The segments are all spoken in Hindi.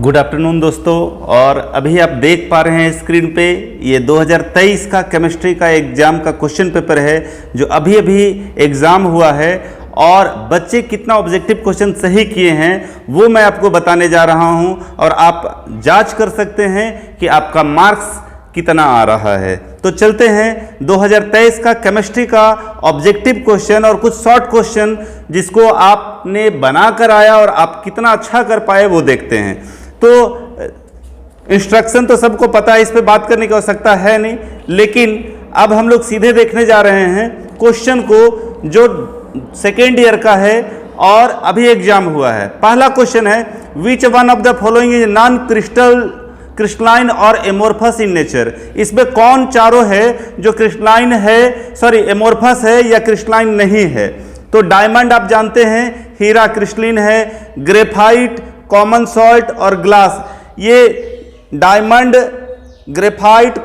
गुड आफ्टरनून दोस्तों। और अभी आप देख पा रहे हैं स्क्रीन पे ये 2023 का केमिस्ट्री का एग्ज़ाम का क्वेश्चन पेपर है जो अभी अभी एग्ज़ाम हुआ है और बच्चे कितना ऑब्जेक्टिव क्वेश्चन सही किए हैं वो मैं आपको बताने जा रहा हूं और आप जांच कर सकते हैं कि आपका मार्क्स कितना आ रहा है। तो चलते हैं 2023 का केमिस्ट्री का ऑब्जेक्टिव क्वेश्चन और कुछ शॉर्ट क्वेश्चन जिसको आपने बना कर आया और आप कितना अच्छा कर पाए वो देखते हैं। तो इंस्ट्रक्शन तो सबको पता है, इस पे बात करने की आवश्यकता है नहीं, लेकिन अब हम लोग सीधे देखने जा रहे हैं क्वेश्चन को जो सेकेंड ईयर का है और अभी एग्जाम हुआ है। पहला क्वेश्चन है विच one of the following is non crystalline और एमोर्फस इन नेचर। इसमें कौन चारों है जो क्रिस्टलाइन है, सॉरी एमोर्फस है या क्रिस्टलाइन नहीं है। तो डायमंड आप जानते हैं हीरा क्रिस्टलिन है, ग्रेफाइट, कॉमन सॉल्ट और ग्लास, ये diamond, graphite,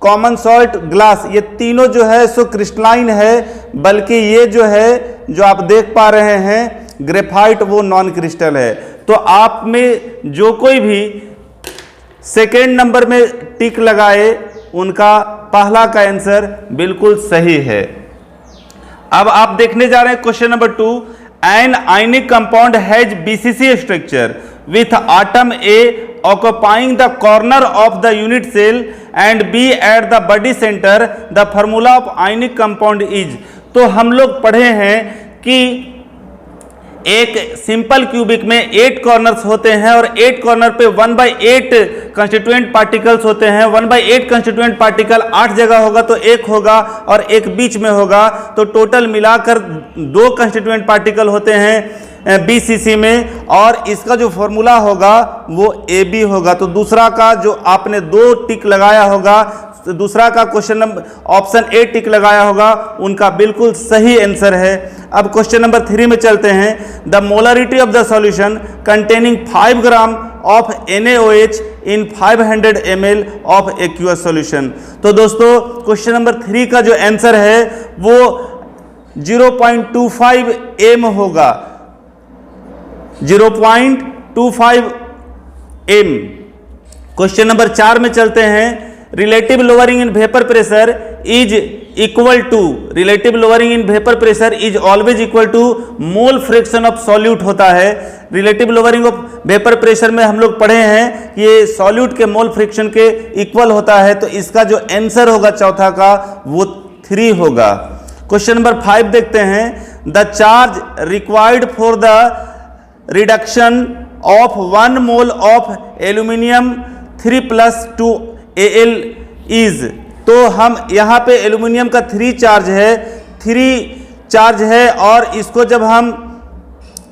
common salt, glass ये तीनों जो है सो क्रिस्टलाइन है, बल्कि ये जो है जो आप देख पा रहे हैं ग्रेफाइट वो नॉन क्रिस्टल है। तो आप में जो कोई भी सेकेंड नंबर में टिक लगाए उनका पहला का आंसर बिल्कुल सही है। अब आप देखने जा रहे हैं question number 2। An ionic compound has BCC structure with atom A occupying the corner of the unit cell and B at the body center, the formula of ionic compound is। तो हम लोग पढ़े हैं कि एक सिंपल क्यूबिक में 8 कॉर्नर्स होते हैं और 8 कॉर्नर पे 1/8 कंस्टिट्यूएंट पार्टिकल्स होते हैं। 1/8 कंस्टिट्यूएंट पार्टिकल 8 जगह होगा तो एक होगा और एक बीच में होगा, तो टोटल मिलाकर 2 कंस्टिट्यूएंट पार्टिकल होते हैं बीसीसी में, और इसका जो फॉर्मूला होगा वो AB होगा। तो दूसरा का जो आपने 2 टिक लगाया होगा, तो दूसरा का क्वेश्चन नंबर ऑप्शन ए टिक लगाया होगा, उनका बिल्कुल सही आंसर है। अब क्वेश्चन नंबर 3 में चलते हैं। The molarity of the solution containing 5 gram of NaOH in 500 ml of aqueous solution. तो दोस्तों क्वेश्चन नंबर 3 का जो आंसर है वो 0.25 m होगा, 0.25 m। क्वेश्चन नंबर 4 में चलते हैं। Relative lowering in vapour pressure is equal to, relative lowering in vapour pressure is always equal to mole fraction of solute होता है। Relative lowering of vapour pressure में हम लोग पढ़े हैं कि ये सॉल्यूट के मोल फ्रैक्शन के इक्वल होता है, तो इसका जो आंसर होगा चौथा का वो 3 होगा। क्वेश्चन नंबर 5 देखते हैं। The charge required for the reduction of 1 mole of aluminium 3+2 Al is. तो हम यहाँ पे एल्यूमिनियम का 3 चार्ज है और इसको जब हम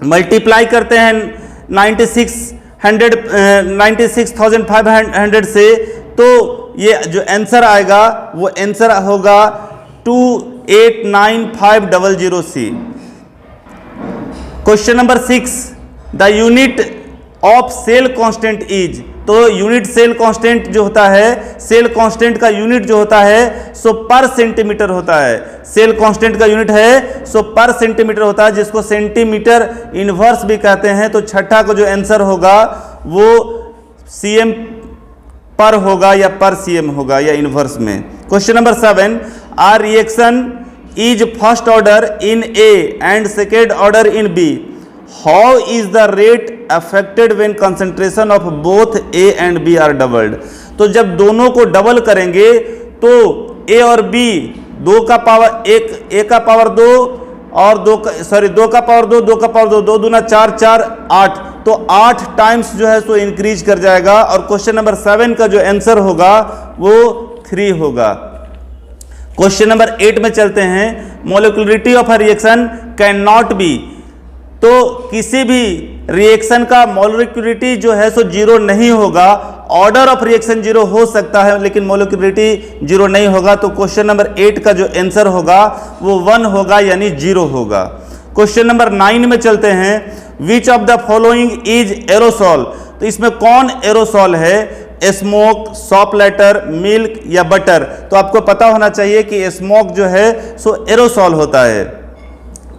मल्टीप्लाई करते हैं 96,500 से, तो ये जो आंसर आएगा वो आंसर होगा 289,500C। Question number 6। The unit of cell constant is. तो यूनिट सेल कांस्टेंट जो होता है, सेल कांस्टेंट का यूनिट जो होता है सो पर सेंटीमीटर होता है। सेल कांस्टेंट का यूनिट है सो पर सेंटीमीटर होता है, जिसको सेंटीमीटर इनवर्स भी कहते हैं। तो छठा को जो आंसर होगा वो cm पर होगा या पर cm होगा या इनवर्स में। Question number 7। R reaction is first order in A and second order in B। How is the rate affected when concentration of both A and B are doubled। तो जब दोनों को डबल करेंगे तो A और B 2 का पावर 1, A का पावर 2 और 2 का पावर 2, 2 का पावर 2, 2 दूना 4, 4 8, तो 8 टाइम्स जो है सो इंक्रीज कर जाएगा। और क्वेश्चन नंबर 7 का जो आंसर होगा वो 3 होगा। क्वेश्चन नंबर 8 में चलते हैं। Molecularity of a reaction can not be. तो किसी भी रिएक्शन का मोलिकुलरिटी जो है सो 0 नहीं होगा। ऑर्डर ऑफ रिएक्शन 0 हो सकता है लेकिन मोलिकुलरिटी 0 नहीं होगा। तो क्वेश्चन नंबर 8 का जो आंसर होगा वो 1 होगा यानी 0 होगा। क्वेश्चन नंबर 9 में चलते हैं। Which of the following is aerosol. तो इसमें कौन एरोसॉल है, स्मोक, सॉप लेटर, मिल्क या बटर। तो आपको पता होना चाहिए कि स्मोक जो है सो एरोसॉल होता है।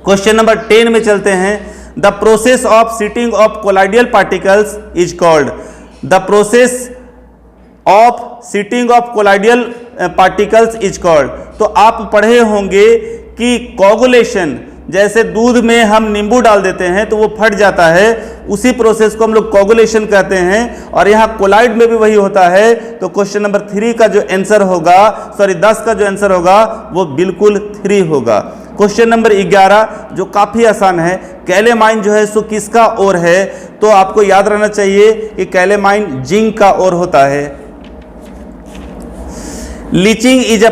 क्वेश्चन नंबर 10 में चलते हैं। The process of settling of colloidal particles is called. The process of settling of colloidal particles is called. तो आप पढ़े होंगे कि कोगुलेशन, जैसे दूध में हम नींबू डाल देते हैं तो वो फट जाता है, उसी प्रोसेस को हम लोग कोगुलेशन कहते हैं, और यहाँ कोलाइड में भी वही होता है। तो क्वेश्चन नंबर 3 का जो आंसर होगा, 10 का जो आंसर होगा वो बिल्कुल 3 होगा। क्वेश्चन नंबर 11 जो काफी आसान है, कैलेमाइन जो है सो किसका ओर है? तो आपको याद रहना चाहिए कि कैलेमाइन जिंक का ओर होता है। Leaching is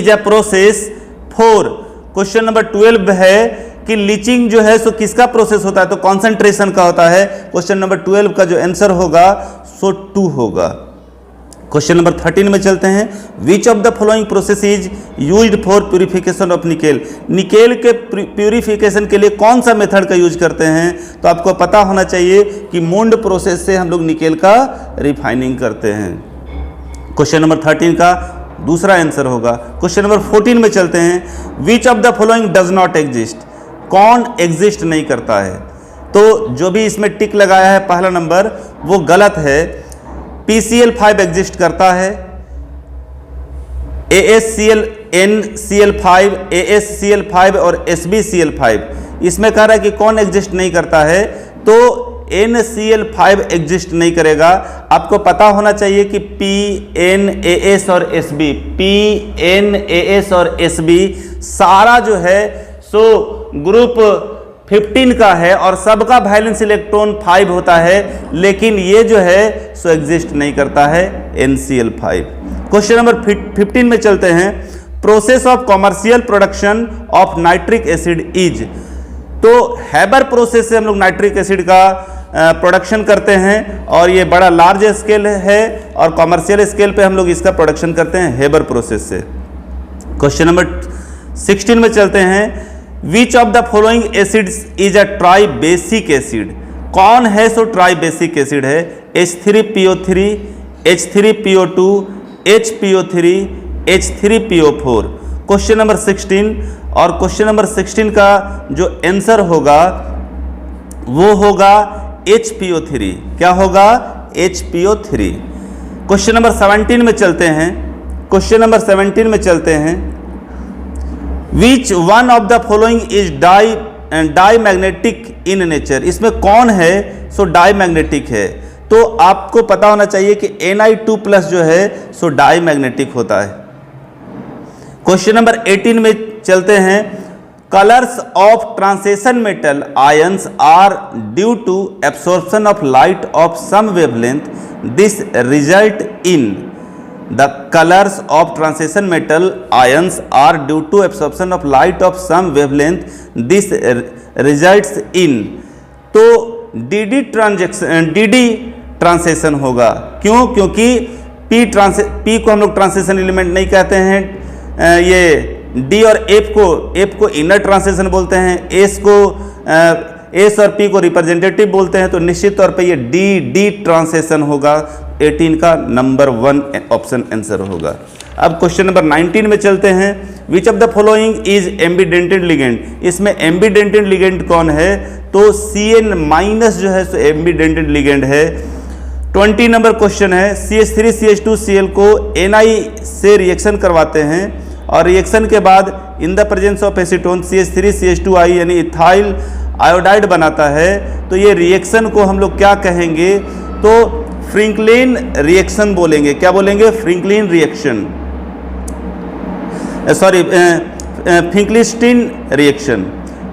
a process for, question number 12 है कि लीचिंग जो है सो किसका प्रोसेस होता है? तो कॉन्सेंट्रेशन का होता है। क्वेश्चन नंबर 12 का जो आंसर होगा सो 2 होगा। क्वेश्चन नंबर 13 में चलते हैं। Which of the following process is used for purification of nickel? Nickel के प्यूरिफिकेशन के लिए कौन सा मेथड का यूज करते हैं? तो आपको पता होना चाहिए कि मुंड प्रोसेस से हम लोग निकेल का रिफाइनिंग करते हैं। क्वेश्चन नंबर 13 का दूसरा आंसर होगा। क्वेश्चन नंबर 14 में चलते हैं। Which of the following does not exist? कौन एग्जिस्ट नहीं करता है? तो जो भी इसमें टिक लगाया है पहला नंबर वो गलत है। PCl5 एग्जिस्ट करता है, ASCl, NCl5, ASCl5 और SbCl5। इसमें कह रहा है कि कौन एग्जिस्ट नहीं करता है? तो NCl5 एग्जिस्ट नहीं करेगा। आपको पता होना चाहिए कि PNAS और SB, PNAS और SB सारा जो है सो ग्रुप 15 का है और सबका वैलेंस इलेक्ट्रॉन 5 होता है, लेकिन ये जो है सो एग्जिस्ट नहीं करता है NCl5। क्वेश्चन नंबर 15 में चलते हैं। Process of commercial production of nitric acid is? तो हैबर प्रोसेस से हम लोग नाइट्रिक एसिड का प्रोडक्शन करते हैं, और ये बड़ा लार्ज स्केल है, और कॉमर्शियल स्केल पे हम लोग इसका प्रोडक्शन करते हैं हैबर प्रोसेस से। क्वेश्चन नंबर 16 में चलते हैं। Which of the following acids is a try basic acid? कौन है सो ट्राई बेसिक एसिड है? H3PO3, H3PO2, HPO3, H3PO4। Question number 16, और क्वेश्चन नंबर 16 का जो आंसर होगा वो होगा HPO3। क्या होगा? HPO3। क्वेश्चन नंबर 17 में चलते हैं। क्वेश्चन नंबर 17 में चलते हैं। Which one of the following is diamagnetic in nature? इसमें कौन है सो डाई मैग्नेटिक है? तो आपको पता होना चाहिए कि Ni2+ जो है सो डाई मैग्नेटिक होता है। क्वेश्चन नंबर 18 में चलते हैं। Colours of transition metal ions are due to absorption of light of some wavelength, this result in. The colours of transition metal ions are due to absorption of light of some wavelength, this results in. तो डी ट्रांसेशन होगा। क्यों? क्योंकि पी को हम लोग ट्रांसेशन एलिमेंट नहीं कहते हैं, ये डी और एफ को इनर ट्रांसेशन बोलते हैं, एस और पी को रिप्रेजेंटेटिव बोलते हैं। तो निश्चित तौर पे ये डी ट्रांसेशन होगा। 18 का नंबर 1 ऑप्शन आंसर होगा। अब क्वेश्चन नंबर 19 में चलते हैं। Which of the following is एम्बीडेंटेड ligand? इसमें एम्बीडेंटेड लिगेंड कौन है? तो Cn- जो है सो एम्बीडेंटेड लिगेंड है। 20 नंबर क्वेश्चन है। CH3CH2Cl को Ni से रिएक्शन करवाते हैं, और रिएक्शन के बाद in the presence of acetone CH3CH2I यानी इथाइल आयोडाइड बनाता है। तो ये रिएक्शन को हम लोग क्या कहेंगे? तो फ्रिंकलिन रिएक्शन बोलेंगे। क्या बोलेंगे? Franklin reaction, sorry Finkelstein reaction.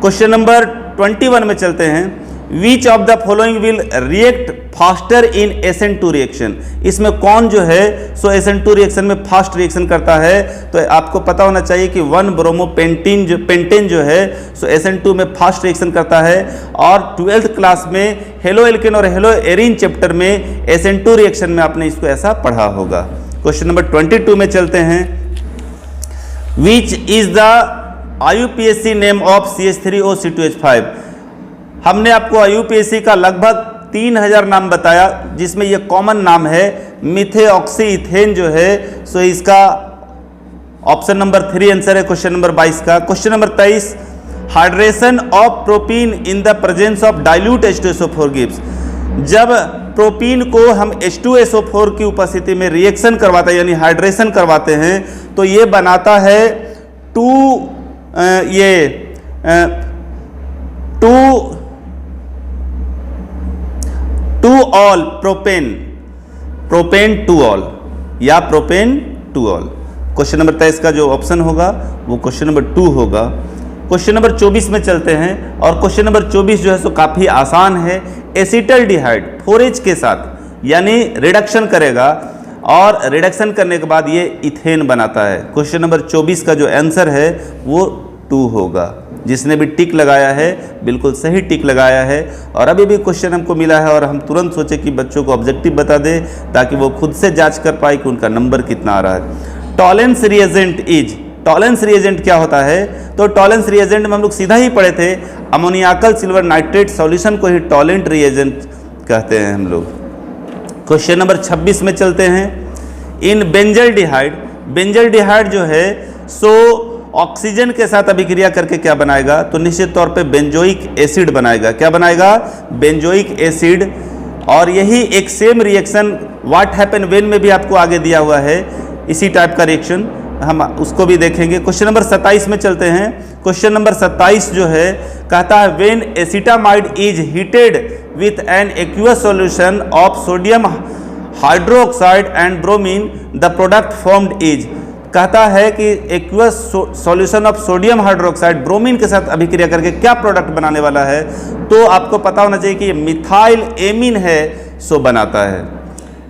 Question number 21 में चलते हैं। Which of the following will react faster in SN2 reaction? इसमें कौन जो है सो SN2 रिएक्शन में फास्ट रिएक्शन करता है? तो आपको पता होना चाहिए कि 1-ब्रोमोपेंटेन जो है सो SN2 में फास्ट रिएक्शन करता है। और 12th क्लास में हेलो एल्केन और हेलो एरीन चैप्टर में SN2 रिएक्शन में आपने इसको ऐसा पढ़ा होगा। क्वेश्चन नंबर 22 में चलते हैं। Which is the IUPAC name of CH3O-C2H5? हमने आपको IUPAC का लगभग 3000 नाम बताया, जिसमें यह कॉमन नाम है मिथेऑक्सी इथेन जो है सो इसका ऑप्शन नंबर 3 आंसर है क्वेश्चन नंबर 22 का। Question number 23, hydration of propene in the presence of dilute H2SO4 gives? जब प्रोपीन को हम H2SO4 की उपस्थिति में रिएक्शन करवाते हैं यानी हाइड्रेशन करवाते हैं तो ये बनाता है two ol propane two ol या propane two ol. Question number 23 का जो ऑप्शन होगा वो क्वेश्चन नंबर 2 होगा। क्वेश्चन नंबर 24 में चलते हैं और क्वेश्चन नंबर 24 जो है सो काफ़ी आसान है। एसिटल्डिहाइड 4H के साथ यानी रिडक्शन करेगा और रिडक्शन करने के बाद ये इथेन बनाता है। क्वेश्चन नंबर 24 का जो आंसर है वो 2 होगा। जिसने भी टिक लगाया है बिल्कुल सही टिक लगाया है। और अभी भी क्वेश्चन हमको मिला है और हम तुरंत सोचे कि बच्चों को ऑब्जेक्टिव बता दे ताकि वो खुद से जांच कर पाए कि उनका नंबर कितना आ रहा है। Tollens reagent is, Tollens reagent क्या होता है? तो टॉलेंस रिएजेंट में हम लोग सीधा ही पढ़े थे, अमोनियाकल सिल्वर नाइट्रेट सॉल्यूशन को ही टॉलेंट रिएजेंट कहते हैं हम लोग। क्वेश्चन नंबर 26 में चलते हैं। इन बेंजल्डिहाइड, बेंजल्डिहाइड जो है सो ऑक्सीजन के साथ अभिक्रिया करके क्या बनाएगा? तो निश्चित तौर पे बेंजोइक एसिड बनाएगा। क्या बनाएगा? Benzoic acid. और यही एक same reaction what happen when में भी आपको आगे दिया हुआ है, इसी टाइप का रिएक्शन हम उसको भी देखेंगे। क्वेश्चन नंबर 27 में चलते हैं। क्वेश्चन नंबर 27 जो है कहता है when acetamide is heated with an aqueous solution of sodium hydroxide and bromine the product formed is. कहता है कि aqueous solution of sodium hydroxide bromine के साथ अभिक्रिया करके क्या प्रोडक्ट बनाने वाला है? तो आपको पता होना चाहिए कि ये मिथाइल एमीन है सो बनाता है।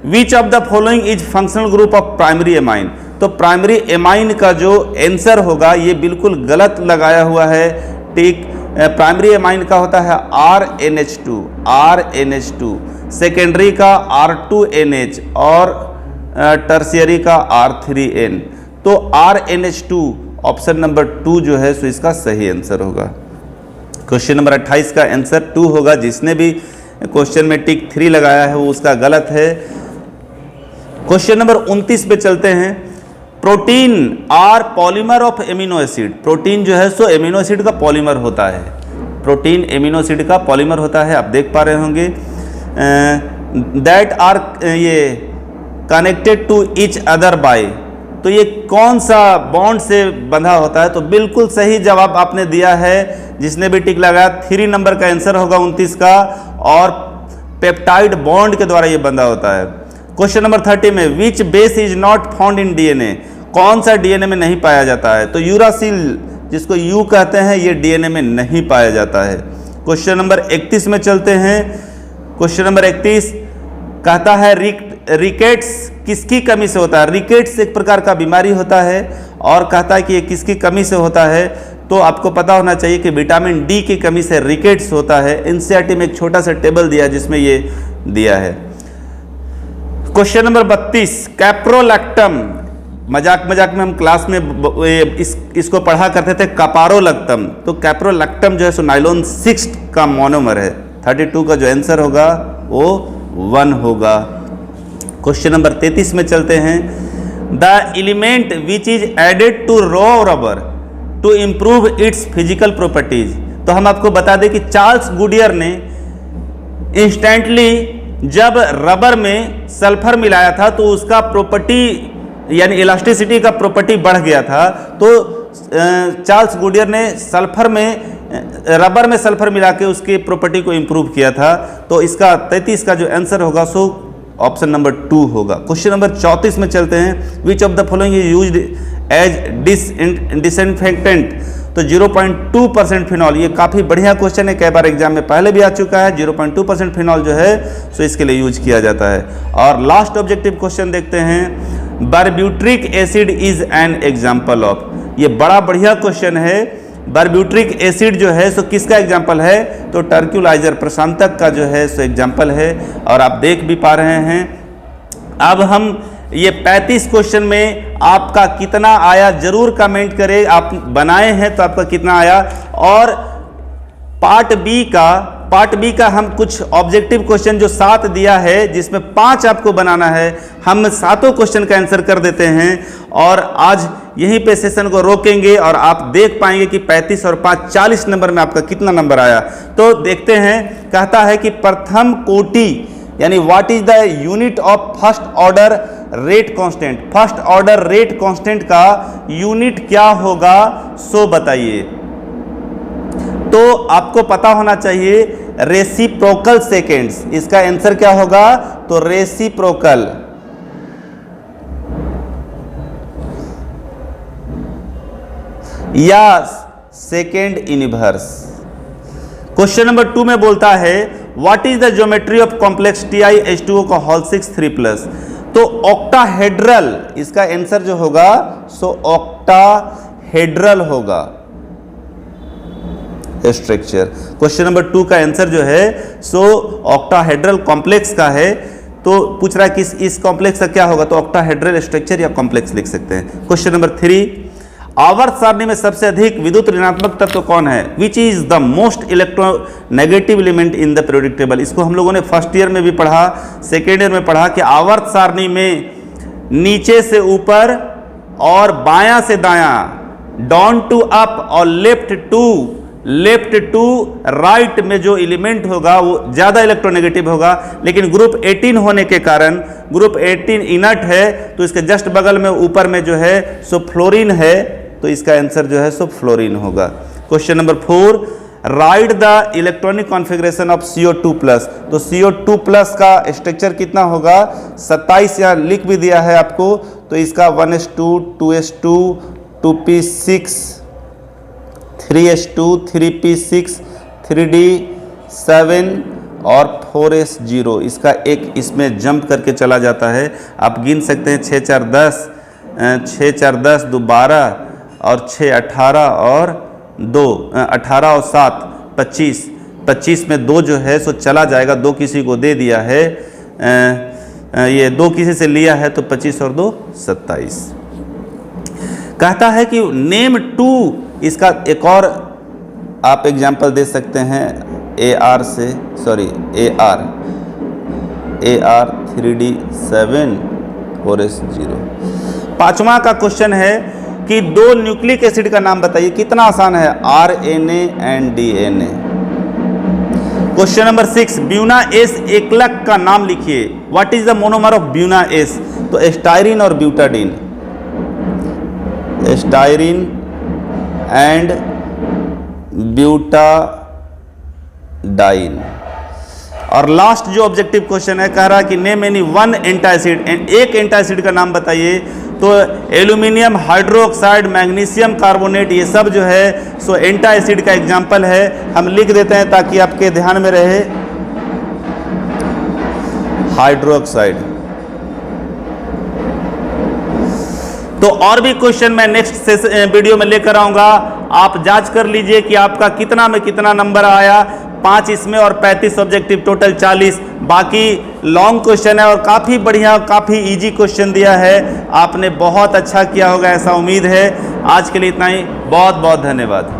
विच of the following is functional group of primary amine? तो प्राइमरी एमाइन का जो आंसर होगा ये बिल्कुल गलत लगाया हुआ है टिक। प्राइमरी एमाइन का होता है RNH2, सेकेंडरी का R2NH और टर्शियरी का R3N। तो RNH2 ऑप्शन नंबर 2 जो है सो इसका सही आंसर होगा। क्वेश्चन नंबर 28 का आंसर 2 होगा। जिसने भी क्वेश्चन में टिक 3 लगाया है वो उसका गलत है। क्वेश्चन नंबर 29 पे चलते हैं। Protein are polymer of amino acid. Protein जो है सो एमिनो एसिड का पॉलीमर होता है। प्रोटीन एमिनो एसिड का पॉलीमर होता है, आप देख पा रहे होंगे। दैट आर ये connected to each other by. तो ये कौन सा बॉन्ड से बंधा होता है? तो बिल्कुल सही जवाब आपने दिया है। जिसने भी टिक लगाया 3 नंबर का आंसर होगा 29 का, और पेप्टाइड बॉन्ड के द्वारा ये बंधा होता है। क्वेश्चन नंबर 30 में which base is not found in DNA? कौन सा डीएनए में नहीं पाया जाता है? तो यूरासिल, जिसको यू कहते हैं, ये डीएनए में नहीं पाया जाता है। क्वेश्चन नंबर 31 में चलते हैं। क्वेश्चन नंबर 31 कहता है रिकेट्स किसकी कमी से होता है? रिकेट्स एक प्रकार का बीमारी होता है और कहता है कि ये किसकी कमी से होता है? तो आपको पता होना चाहिए कि विटामिन डी की कमी से रिकेट्स होता है। एनसीईआरटी में एक छोटा सा टेबल दिया जिसमें ये दिया है। Question number 32 caprolactam. मजाक में हम क्लास में इसको पढ़ा करते थे कपारोलैक्टम। तो कैप्रोलैक्टम जो है सो नाइलॉन 6 का मोनोमर है। 32 का जो आंसर होगा वो 1 होगा। क्वेश्चन नंबर 33 में चलते हैं। The element which is added to raw rubber to improve its physical properties. तो हम आपको बता दें कि चार्ल्स गुडियर ने इंस्टेंटली जब रबर में सल्फर मिलाया था तो उसका प्रॉपर्टी यानी इलास्टिसिटी का प्रॉपर्टी बढ़ गया था। तो चार्ल्स गुडियर ने रबर में सल्फर मिला के उसकी प्रॉपर्टी को इम्प्रूव किया था। तो इसका 33 का जो आंसर होगा सो ऑप्शन नंबर 2 होगा। क्वेश्चन नंबर 34 में चलते हैं। Which of the following is used as disinfectant? तो 0.2% फिनॉल। ये काफ़ी बढ़िया क्वेश्चन है, कई बार एग्जाम में पहले भी आ चुका है। 0.2% फिनॉल जो है सो इसके लिए यूज किया जाता है। और लास्ट ऑब्जेक्टिव क्वेश्चन देखते हैं। Barbituric acid is an example of. ये बड़ा बढ़िया क्वेश्चन है। बारब्यूट्रिक एसिड जो है सो किसका एग्जाम्पल है? तो टर्क्यूलाइजर प्रशांतक का जो है सो एग्जाम्पल है। और आप देख भी पा रहे हैं। अब हम ये 35 क्वेश्चन में आपका कितना आया जरूर कमेंट करें। आप बनाए हैं तो आपका कितना आया। और पार्ट बी का हम कुछ ऑब्जेक्टिव क्वेश्चन जो 7 दिया है जिसमें 5 आपको बनाना है, हम 7 क्वेश्चन का आंसर कर देते हैं। और आज यहीं पे सेशन को रोकेंगे और आप देख पाएंगे कि 35 और 5 40 नंबर में आपका कितना नंबर आया। तो देखते हैं। कहता है कि प्रथम कोटि यानी what is the unit of first order rate constant, first order rate constant का यूनिट क्या होगा सो बताइए। तो आपको पता होना चाहिए रेसिप्रोकल सेकेंड्स, इसका आंसर क्या होगा, तो रेसिप्रोकल। या सेकेंड इनवर्स। क्वेश्चन नंबर 2 में बोलता है what is the geometry of complex TiH2O का होल 6 3+, तो ऑक्टाहेड्रल, इसका आंसर जो होगा सो ऑक्टाहेड्रल होगा स्ट्रक्चर। क्वेश्चन नंबर 2 का आंसर जो है सो ऑक्टाहेड्रल कॉम्प्लेक्स का है। तो पूछ रहा है कि इस कॉम्प्लेक्स का क्या होगा, तो ऑक्टाहेड्रल स्ट्रक्चर या कॉम्प्लेक्स लिख सकते हैं। क्वेश्चन नंबर 3, आवर्त सारणी में सबसे अधिक विद्युत ऋणात्मक तत्व कौन है, which is the most electronegative element in the periodic table. इसको हम लोगों ने फर्स्ट ईयर में भी पढ़ा, सेकेंड ईयर में पढ़ा कि आवर्त सारणी में नीचे से ऊपर और बायां से दायां, डाउन टू अप और लेफ्ट टू राइट में जो एलिमेंट होगा वो ज्यादा इलेक्ट्रोनेगेटिव होगा। लेकिन ग्रुप 18 होने के कारण, ग्रुप 18 इनर्ट है, तो इसके जस्ट बगल में ऊपर में जो है सो फ्लोरीन है, तो इसका आंसर जो है सो फ्लोरीन होगा। Question number 4, right the electronic configuration of CO2+, तो CO2+ का स्ट्रक्चर कितना होगा, 27 यहाँ लिख भी दिया है आपको, तो इसका 1s2 2s2 2p6 3s2 3p6 3d7 और 4s0, इसका एक इसमें जंप करके चला जाता है। आप गिन सकते हैं 6 4 10, 6 4 10 2 12 और 6 18 और 2 18 और 7 25, 25 में 2 जो है सो चला जाएगा, 2 किसी को दे दिया है, ये 2 किसी से लिया है, तो 25 और 2 27। कहता है कि नेम 2, इसका एक और आप एग्जाम्पल दे सकते हैं AR से, सॉरी AR 3d7 4s0। 5वां का क्वेश्चन है कि 2 न्यूक्लिक एसिड का नाम बताइए। कितना आसान है, RNA and DNA। Question number 6, buna S एकलक का नाम लिखिए। What is the monomer of buna S, तो स्टाइरिन और ब्यूटाडीन, स्टाइरिन एंड ब्यूटाडाइन। और लास्ट जो ऑब्जेक्टिव क्वेश्चन है, कह रहा है कि नेम एनी वन एंटासिड, एक एंटासिड का नाम बताइए। तो एल्यूमिनियम हाइड्रोक्साइड, मैग्नीशियम कार्बोनेट, ये सब जो है सो एंटासिड का एग्जाम्पल है। हम लिख देते हैं ताकि आपके ध्यान में रहे, हाइड्रोक्साइड। तो और भी क्वेश्चन मैं नेक्स्ट वीडियो में लेकर आऊंगा। आप जांच कर लीजिए कि आपका कितना में कितना नंबर आया, 5 इसमें और 35 ऑब्जेक्टिव, टोटल 40। बाकी लॉन्ग क्वेश्चन है और काफ़ी बढ़िया, काफ़ी इजी क्वेश्चन दिया है। आपने बहुत अच्छा किया होगा ऐसा उम्मीद है। आज के लिए इतना ही, बहुत बहुत धन्यवाद।